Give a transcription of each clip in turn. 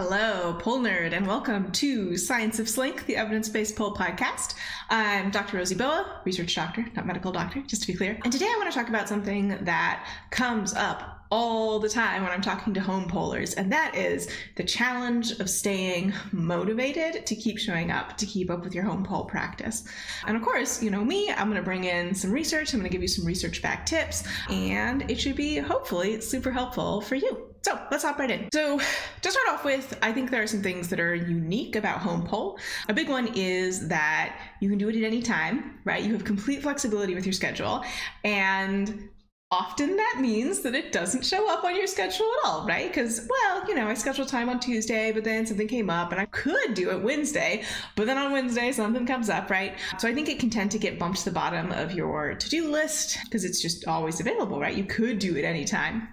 Hello, pole nerd, and welcome to Science of Slink, the evidence-based pole podcast. I'm Dr. Rosie Boa, research doctor, not medical doctor, just to be clear. And today I want to talk about something that comes up all the time when I'm talking to home polers, and that is the challenge of staying motivated to keep showing up, to keep up with your home pole practice. And of course, you know me, I'm going to bring in some research, I'm going to give you some research-backed tips, and it should be, hopefully, super helpful for you. So let's hop right in. So to start off with, I think there are some things that are unique about home pole. A big one is that you can do it at any time, right? You have complete flexibility with your schedule, and often that means that it doesn't show up on your schedule at all, right? Because, well, you know, I scheduled time on Tuesday, but then something came up and I could do it Wednesday, but then on Wednesday something comes up, right? So I think it can tend to get bumped to the bottom of your to-do list because it's just always available, right? You could do it anytime.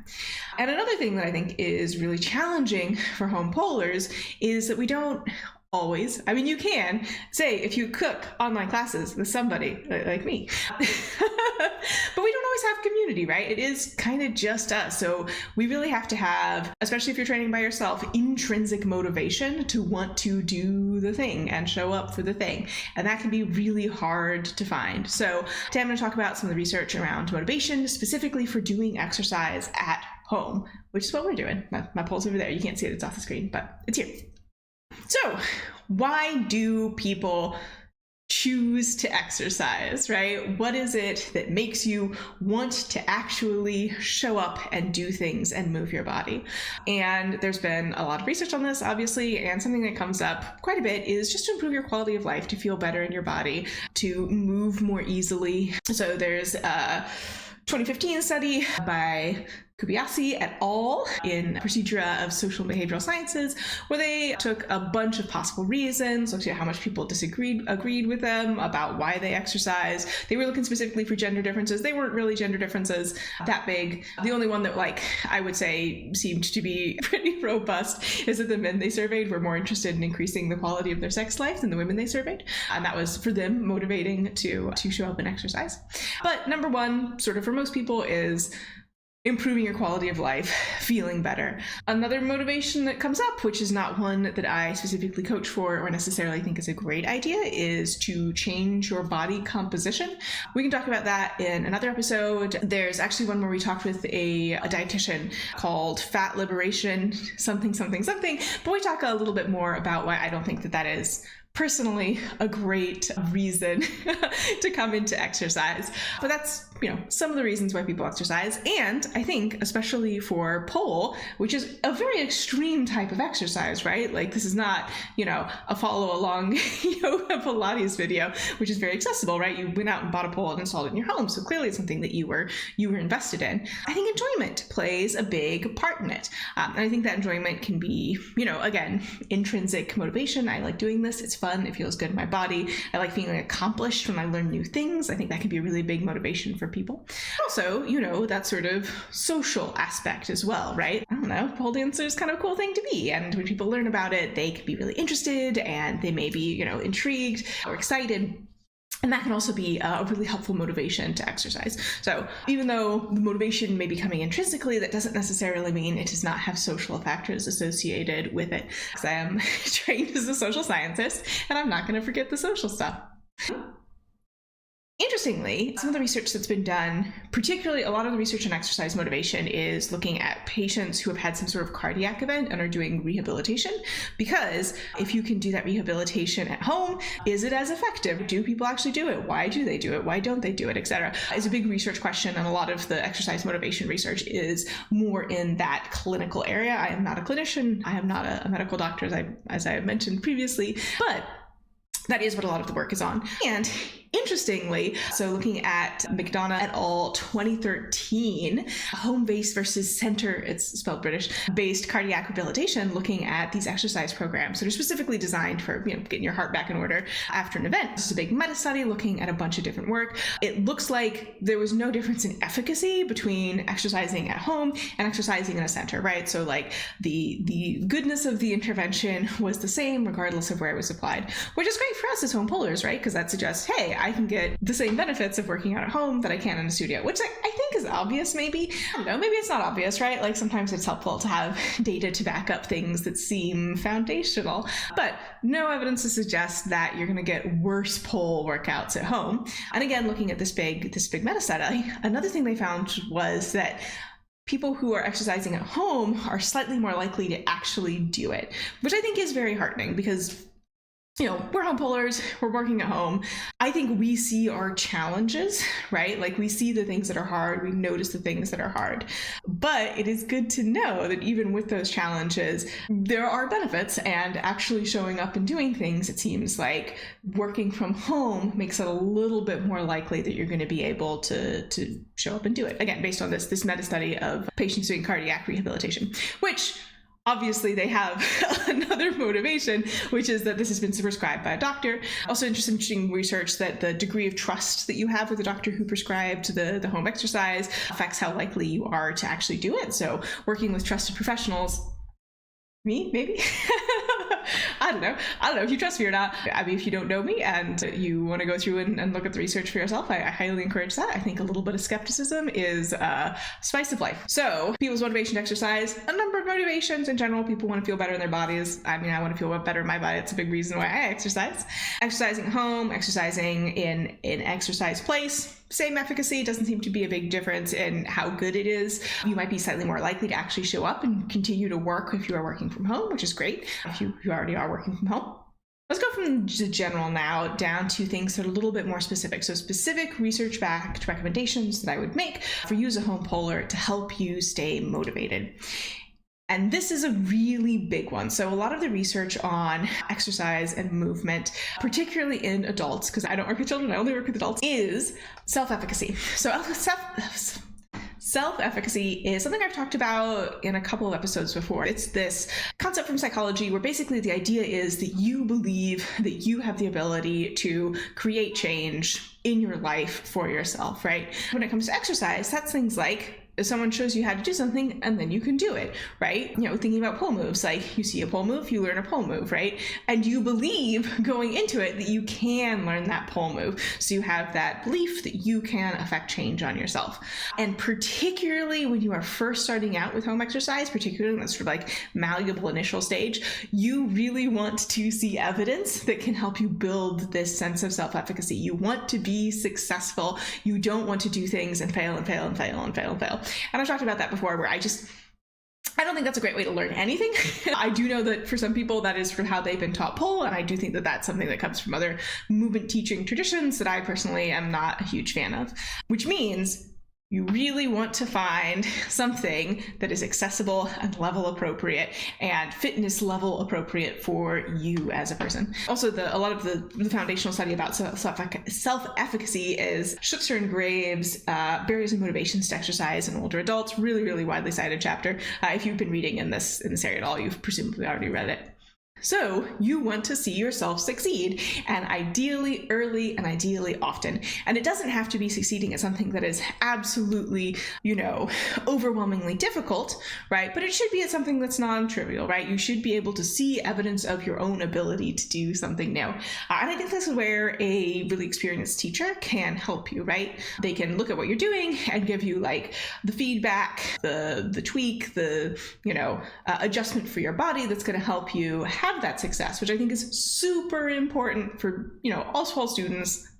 And another thing that I think is really challenging for home polers is that we don't always, I mean, you can say if you cook online classes with somebody like me, but we don't always have community, right? It is kind of just us. So we really have to have, especially if you're training by yourself, intrinsic motivation to want to do the thing and show up for the thing. And that can be really hard to find. So today I'm going to talk about some of the research around motivation, specifically for doing exercise at home, which is what we're doing. My pole's over there. You can't see it, it's off the screen, but it's here. So why do people choose to exercise, right? What is it that makes you want to actually show up and do things and move your body? And there's been a lot of research on this, obviously, and something that comes up quite a bit is just to improve your quality of life, to feel better in your body, to move more easily. So there's a 2015 study by Kubaisy et al. In Procedia-Social and Behavioral Sciences, where they took a bunch of possible reasons, looked at how much people agreed with them about why they exercise. They were looking specifically for gender differences. They weren't really gender differences that big. The only one that, I would say seemed to be pretty robust is that the men they surveyed were more interested in increasing the quality of their sex life than the women they surveyed. And that was, for them, motivating to show up and exercise. But number one, sort of for most people, is improving your quality of life, feeling better. Another motivation that comes up, which is not one that I specifically coach for or necessarily think is a great idea, is to change your body composition. We can talk about that in another episode. There's actually one where we talked with a dietitian called Fat Liberation, something, but we talk a little bit more about why I don't think that is personally a great reason to come into exercise. But that's, some of the reasons why people exercise. And I think, especially for pole, which is a very extreme type of exercise, right? Like, this is not, a follow along yoga Pilates video, which is very accessible, right? You went out and bought a pole and installed it in your home. So clearly it's something that you were invested in. I think enjoyment plays a big part in it. And I think that enjoyment can be, again, intrinsic motivation. I like doing this. It's fun. It feels good in my body. I like feeling accomplished when I learn new things. I think that can be a really big motivation for people. Also, that sort of social aspect as well, right? I don't know, pole dancer is kind of a cool thing to be. And when people learn about it, they can be really interested and they may be, intrigued or excited. And that can also be a really helpful motivation to exercise. So even though the motivation may be coming intrinsically, that doesn't necessarily mean it does not have social factors associated with it. Because I am trained as a social scientist, and I'm not going to forget the social stuff. Interestingly, some of the research that's been done, particularly a lot of the research on exercise motivation, is looking at patients who have had some sort of cardiac event and are doing rehabilitation. Because if you can do that rehabilitation at home, is it as effective? Do people actually do it? Why do they do it? Why don't they do it? Etc. It's a big research question, and a lot of the exercise motivation research is more in that clinical area. I am not a clinician. I am not a medical doctor, as I have mentioned previously, but that is what a lot of the work is on. And interestingly, so looking at McDonagh et al. 2013, home-based versus center, it's spelled British, based cardiac rehabilitation, looking at these exercise programs that are specifically designed for, getting your heart back in order after an event. This is a big meta-study looking at a bunch of different work. It looks like there was no difference in efficacy between exercising at home and exercising in a center, right? So the goodness of the intervention was the same regardless of where it was applied, which is great for us as home polers, right? Because that suggests, hey, I can get the same benefits of working out at home that I can in a studio, which I think is obvious maybe. I don't know, maybe it's not obvious, right? Like sometimes it's helpful to have data to back up things that seem foundational, but no evidence to suggest that you're going to get worse pole workouts at home. And again, looking at this big meta-study, another thing they found was that people who are exercising at home are slightly more likely to actually do it, which I think is very heartening because, you know, we're home pullers, we're working at home. I think we see our challenges, right? Like we see the things that are hard, we notice the things that are hard. But it is good to know that even with those challenges, there are benefits, and actually showing up and doing things, it seems like working from home makes it a little bit more likely that you're going to be able to show up and do it. Again, based on this meta-study of patients doing cardiac rehabilitation, which obviously they have another motivation, which is that this has been prescribed by a doctor. Also interesting research that the degree of trust that you have with the doctor who prescribed the home exercise affects how likely you are to actually do it. So working with trusted professionals, me, maybe? I don't know if you trust me or not. I mean, if you don't know me and you want to go through and look at the research for yourself, I highly encourage that. I think a little bit of skepticism is spice of life. So people's motivation to exercise, a number of motivations in general. People want to feel better in their bodies. I mean, I want to feel better in my body. It's a big reason why I exercise. Exercising at home, exercising in an exercise place. Same efficacy, doesn't seem to be a big difference in how good it is. You might be slightly more likely to actually show up and continue to work if you are working from home, which is great if you already are working from home. Let's go from the general now down to things that are a little bit more specific. So specific research-backed recommendations that I would make for you as a home puller to help you stay motivated. And this is a really big one. So a lot of the research on exercise and movement, particularly in adults, because I don't work with children, I only work with adults, is self-efficacy. So self-efficacy is something I've talked about in a couple of episodes before. It's this concept from psychology where basically the idea is that you believe that you have the ability to create change in your life for yourself, right? When it comes to exercise, that's things like if someone shows you how to do something and then you can do it, right? You know, thinking about pole moves, like you see a pole move, you learn a pole move, right? And you believe going into it that you can learn that pole move. So you have that belief that you can affect change on yourself. And particularly when you are first starting out with home exercise, particularly in that sort of like malleable initial stage, you really want to see evidence that can help you build this sense of self-efficacy. You want to be successful. You don't want to do things and fail and fail and fail and fail and fail. And I've talked about that before where I don't think that's a great way to learn anything. I do know that for some people that is from how they've been taught pole, and I do think that that's something that comes from other movement teaching traditions that I personally am not a huge fan of, which means you really want to find something that is accessible and level appropriate and fitness level appropriate for you as a person. Also, a lot of the foundational study about self-efficacy is Schutzer and Graves' Barriers and Motivations to Exercise in Older Adults. Really, really widely cited chapter. If you've been reading in this area at all, you've presumably already read it. So you want to see yourself succeed, and ideally early and ideally often. And it doesn't have to be succeeding at something that is absolutely, overwhelmingly difficult, right? But it should be at something that's non-trivial, right? You should be able to see evidence of your own ability to do something new. And I think this is where a really experienced teacher can help you, right? They can look at what you're doing and give you like the feedback, the tweak, the, adjustment for your body that's going to help you have that success, which I think is super important for,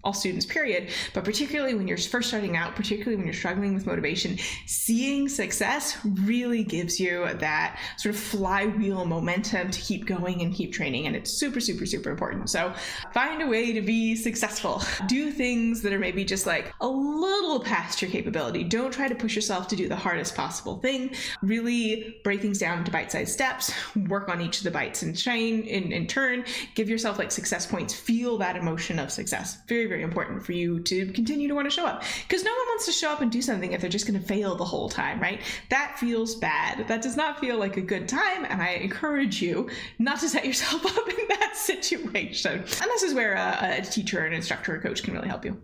all students, period. But particularly when you're first starting out, particularly when you're struggling with motivation, seeing success really gives you that sort of flywheel momentum to keep going and keep training. And it's super, super, super important. So find a way to be successful. Do things that are maybe just like a little past your capability. Don't try to push yourself to do the hardest possible thing. Really break things down into bite-sized steps, work on each of the bites and train in turn, give yourself like success points, feel that emotion of success. Very, very important for you to continue to want to show up, because no one wants to show up and do something if they're just going to fail the whole time, right? That feels bad. That does not feel like a good time, and I encourage you not to set yourself up in that situation. And this is where a teacher, an instructor, or coach can really help you.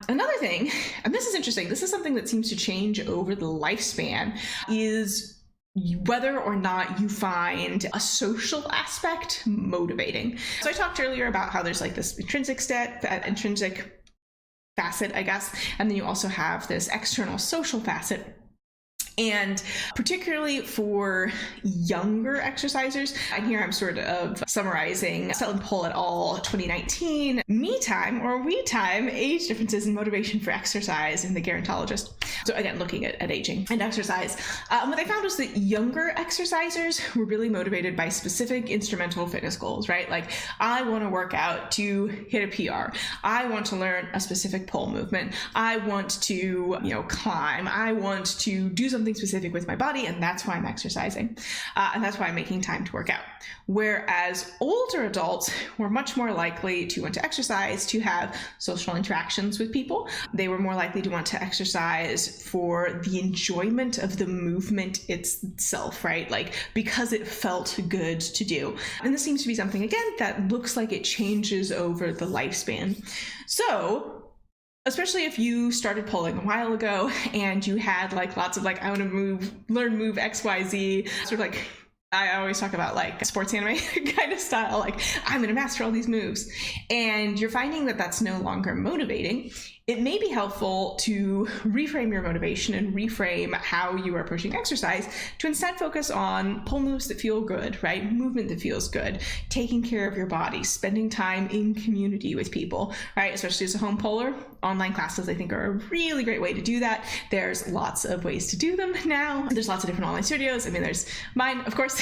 Another thing, and this is interesting, this is something that seems to change over the lifespan, is whether or not you find a social aspect motivating. So I talked earlier about how there's like this intrinsic facet, I guess. And then you also have this external social facet. And particularly for younger exercisers, and here I'm sort of summarizing Selling Poll et al. 2019, me time or we time, age differences in motivation for exercise in the gerontologist. So again, looking at aging and exercise. What they found was that younger exercisers were really motivated by specific instrumental fitness goals, right? Like, I want to work out to hit a PR. I want to learn a specific pole movement. I want to, climb. I want to do something specific with my body, and that's why I'm exercising. And that's why I'm making time to work out. Whereas older adults were much more likely to want to exercise to have social interactions with people. They were more likely to want to exercise for the enjoyment of the movement itself, right? Like, because it felt good to do. And this seems to be something, again, that looks like it changes over the lifespan. So, especially if you started polling a while ago and you had like lots of like, I want to learn move XYZ, sort of like, I always talk about like sports anime kind of style, like, I'm going to master all these moves. And you're finding that that's no longer motivating. It may be helpful to reframe your motivation and reframe how you are approaching exercise to instead focus on pole moves that feel good, right? Movement that feels good, taking care of your body, spending time in community with people, right? Especially as a home poler, online classes, I think, are a really great way to do that. There's lots of ways to do them now. There's lots of different online studios. I mean, there's mine, of course,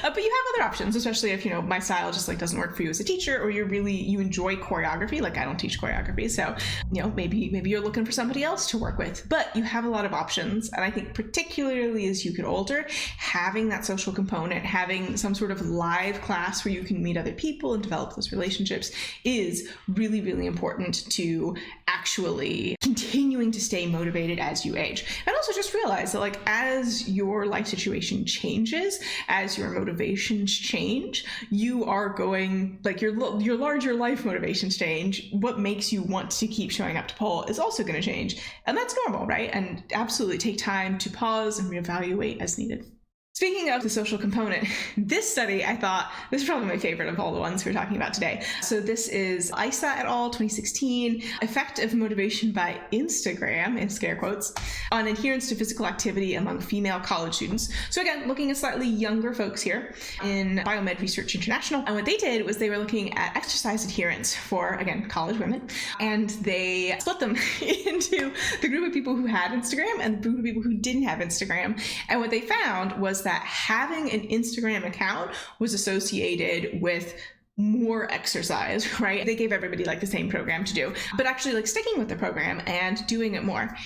but you have other options, especially if, my style just like doesn't work for you as a teacher, or you enjoy choreography. Like, I don't teach choreography. So, maybe you're looking for somebody else to work with, but you have a lot of options. And I think particularly as you get older, having that social component, having some sort of live class where you can meet other people and develop those relationships is really, really important to actually continuing to stay motivated as you age. And also just realize that, like, as your life situation changes, as your motivations change, you are going, like, your larger life motivations change. What makes you want to keep showing up to pole is also going to change. And that's normal, right? And absolutely take time to pause and reevaluate as needed. Speaking of the social component, this study, I thought, this is probably my favorite of all the ones we're talking about today. So this is Isa et al. 2016, Effect of Motivation by Instagram, in scare quotes, on adherence to physical activity among female college students. So again, looking at slightly younger folks here in Biomed Research International. And what they did was they were looking at exercise adherence for, again, college women. And they split them into the group of people who had Instagram and the group of people who didn't have Instagram. And what they found was that having an Instagram account was associated with more exercise, right? They gave everybody like the same program to do, but actually like sticking with the program and doing it more.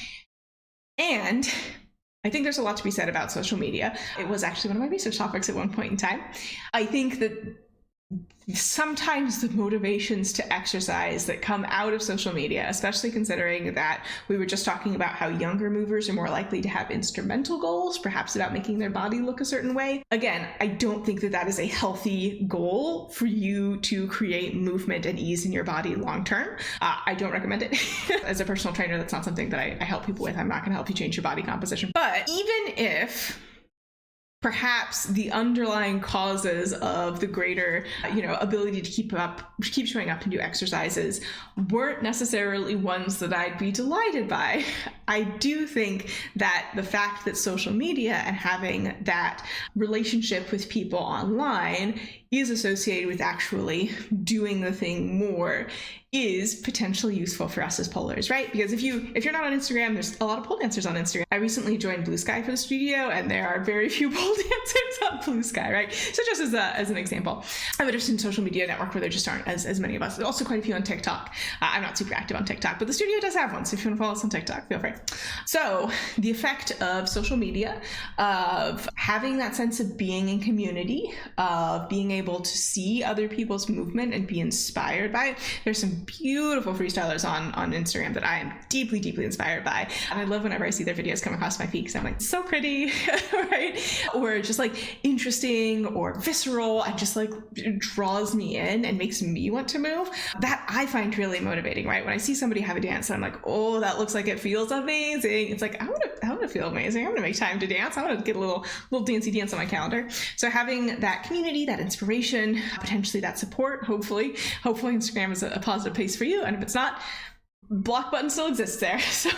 And I think there's a lot to be said about social media. It was actually one of my research topics at one point in time. I think that sometimes the motivations to exercise that come out of social media, especially considering that we were just talking about how younger movers are more likely to have instrumental goals, perhaps about making their body look a certain way. Again, I don't think that that is a healthy goal for you to create movement and ease in your body long term. I don't recommend it. As a personal trainer, that's not something that I help people with. I'm not going to help you change your body composition. But even if perhaps the underlying causes of the greater, ability to keep showing up and do exercises weren't necessarily ones that I'd be delighted by, I do think that the fact that social media and having that relationship with people online is associated with actually doing the thing more is potentially useful for us as polers, right? Because if you're not on Instagram, there's a lot of pole dancers on Instagram. I recently joined Blue Sky for the studio, and there are very few pole dancers on Blue Sky, right? So just as an example, I'm interested in social media network where there just aren't as many of us. There's also quite a few on TikTok. I'm not super active on TikTok, but the studio does have one. So if you want to follow us on TikTok, feel free. So the effect of social media, of having that sense of being in community, of being able to see other people's movement and be inspired by it. There's some beautiful freestylers on Instagram that I am deeply, deeply inspired by. And I love whenever I see their videos come across my feed because I'm like, so pretty, right? Or just like interesting or visceral and just like draws me in and makes me want to move. That I find really motivating, right? When I see somebody have a dance and I'm like, oh, that looks like it feels amazing. It's like, I want to feel amazing. I want to make time to dance. I want to get a little dancey dance on my calendar. So having that community, that inspiration, potentially that support, hopefully Instagram is a positive place for you. And if it's not, block button still exists there, so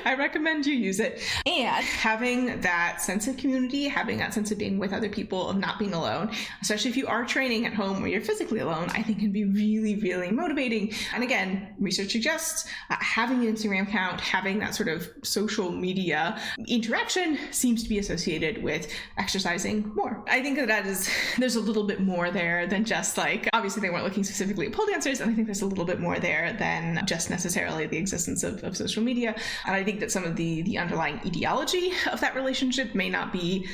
I recommend you use it. And having that sense of community, having that sense of being with other people, of not being alone, especially if you are training at home where you're physically alone, I think can be really, really motivating. And again, research suggests having an Instagram account, having that sort of social media interaction seems to be associated with exercising more. I think there's a little bit more there than just like, obviously they weren't looking specifically at pole dancers, and I think there's a little bit more there than just necessarily the existence of social media. And I think that some of the underlying ideology of that relationship may not be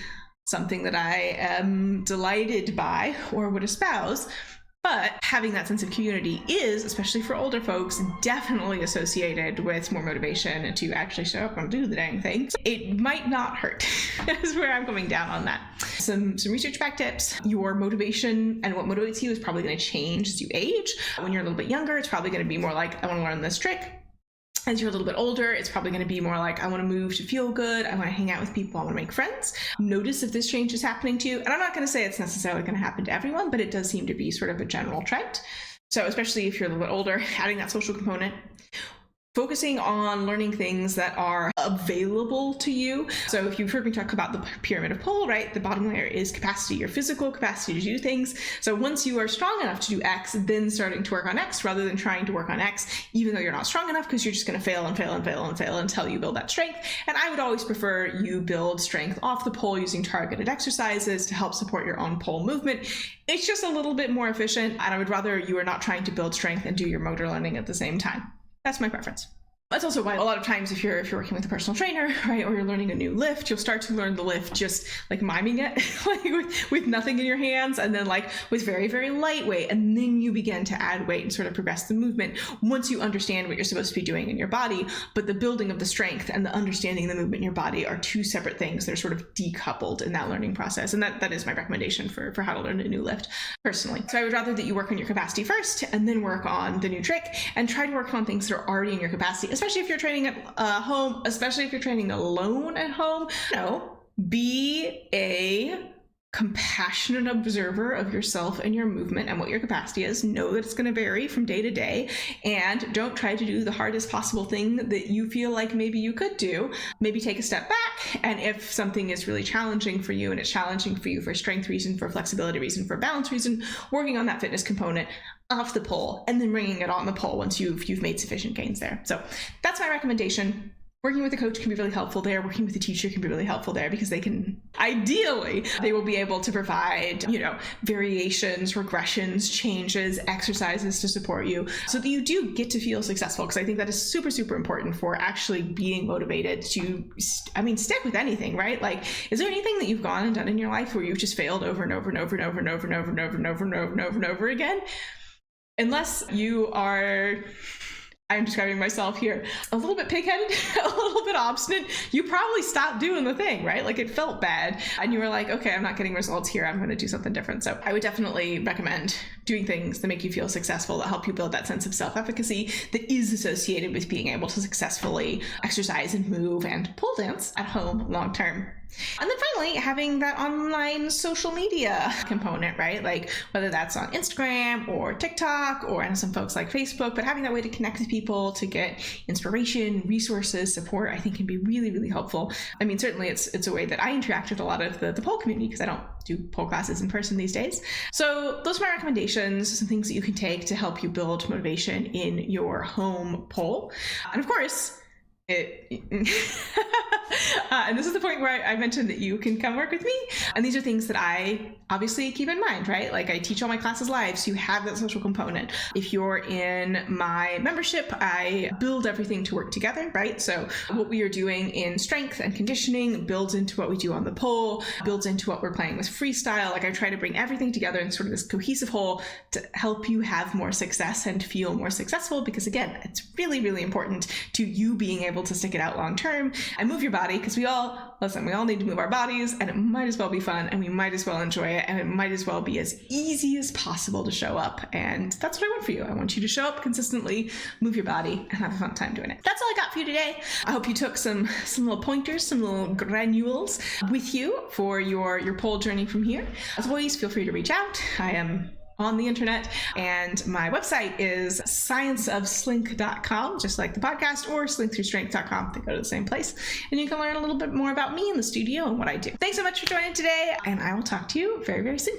something that I am delighted by or would espouse, but having that sense of community is, especially for older folks, definitely associated with more motivation to actually show up and do the dang thing. So it might not hurt, is where I'm coming down on that. Some research-backed tips. Your motivation and what motivates you is probably going to change as you age. When you're a little bit younger, it's probably going to be more like, I want to learn this trick. As you're a little bit older, it's probably going to be more like, I want to move to feel good, I want to hang out with people, I want to make friends. Notice if this change is happening to you. And I'm not going to say it's necessarily going to happen to everyone, but it does seem to be sort of a general trend. So especially if you're a little bit older, adding that social component. Focusing on learning things that are available to you. So if you've heard me talk about the pyramid of pull, right, the bottom layer is capacity, your physical capacity to do things. So once you are strong enough to do X, then starting to work on X rather than trying to work on X, even though you're not strong enough, because you're just going to fail and fail and fail and fail until you build that strength. And I would always prefer you build strength off the pole using targeted exercises to help support your own pole movement. It's just a little bit more efficient, and I would rather you are not trying to build strength and do your motor learning at the same time. That's my preference. That's also why a lot of times if you're working with a personal trainer, right, or you're learning a new lift, you'll start to learn the lift just like miming it, like with nothing in your hands, and then like with very, very lightweight, and then you begin to add weight and sort of progress the movement once you understand what you're supposed to be doing in your body. But the building of the strength and the understanding the movement in your body are two separate things. They're sort of decoupled in that learning process, and that is my recommendation for how to learn a new lift personally. So I would rather that you work on your capacity first and then work on the new trick, and try to work on things that are already in your capacity, especially if you're training at home, especially if you're training alone at home. Be a compassionate observer of yourself and your movement and what your capacity is. Know that it's going to vary from day to day, and don't try to do the hardest possible thing that you feel like maybe you could do. Maybe take a step back, and if something is really challenging for you, and it's challenging for you for strength reason, for flexibility reason, for balance reason, working on that fitness component off the pole and then bringing it on the pole once you've made sufficient gains there. So that's my recommendation. Working with a coach can be really helpful there. Working with a teacher can be really helpful there, because they can, ideally, they will be able to provide, variations, regressions, changes, exercises to support you so that you do get to feel successful. Because I think that is super, super important for actually being motivated to, stick with anything, right? Like, is there anything that you've gone and done in your life where you've just failed over and over and over and over and over and over and over and over and over and over and over again? Unless you are, I'm describing myself here, a little bit pig-headed, a little bit obstinate, you probably stopped doing the thing, right? Like, it felt bad and you were like, okay, I'm not getting results here, I'm going to do something different. So I would definitely recommend doing things that make you feel successful, that help you build that sense of self-efficacy that is associated with being able to successfully exercise and move and pole dance at home long term. And then finally, having that online social media component, right? Like, whether that's on Instagram or TikTok, or I know some folks like Facebook, but having that way to connect with people, to get inspiration, resources, support, I think can be really, really helpful. I mean, certainly it's a way that I interact with a lot of the pole community, because I don't do pole classes in person these days. So those are my recommendations, some things that you can take to help you build motivation in your home pole. And of course, and this is the point where I mentioned that you can come work with me. And these are things that I obviously keep in mind, right? Like, I teach all my classes live, so you have that social component. If you're in my membership, I build everything to work together, right? So what we are doing in strength and conditioning builds into what we do on the pole, builds into what we're playing with freestyle. Like, I try to bring everything together in sort of this cohesive whole to help you have more success and feel more successful, because again, it's really, really important to you being able to stick it out long term and move your body, because we all need to move our bodies, and it might as well be fun, and we might as well enjoy it, and it might as well be as easy as possible to show up. And that's what I want for you. I want you to show up consistently, move your body, and have a fun time doing it. That's all I got for you today. I hope you took some little pointers, some little granules with you for your pole journey from here. As always, feel free to reach out. I am on the internet. And my website is scienceofslink.com, just like the podcast, or slinkthroughstrength.com. They go to the same place. And you can learn a little bit more about me in the studio and what I do. Thanks so much for joining today, and I will talk to you very, very soon.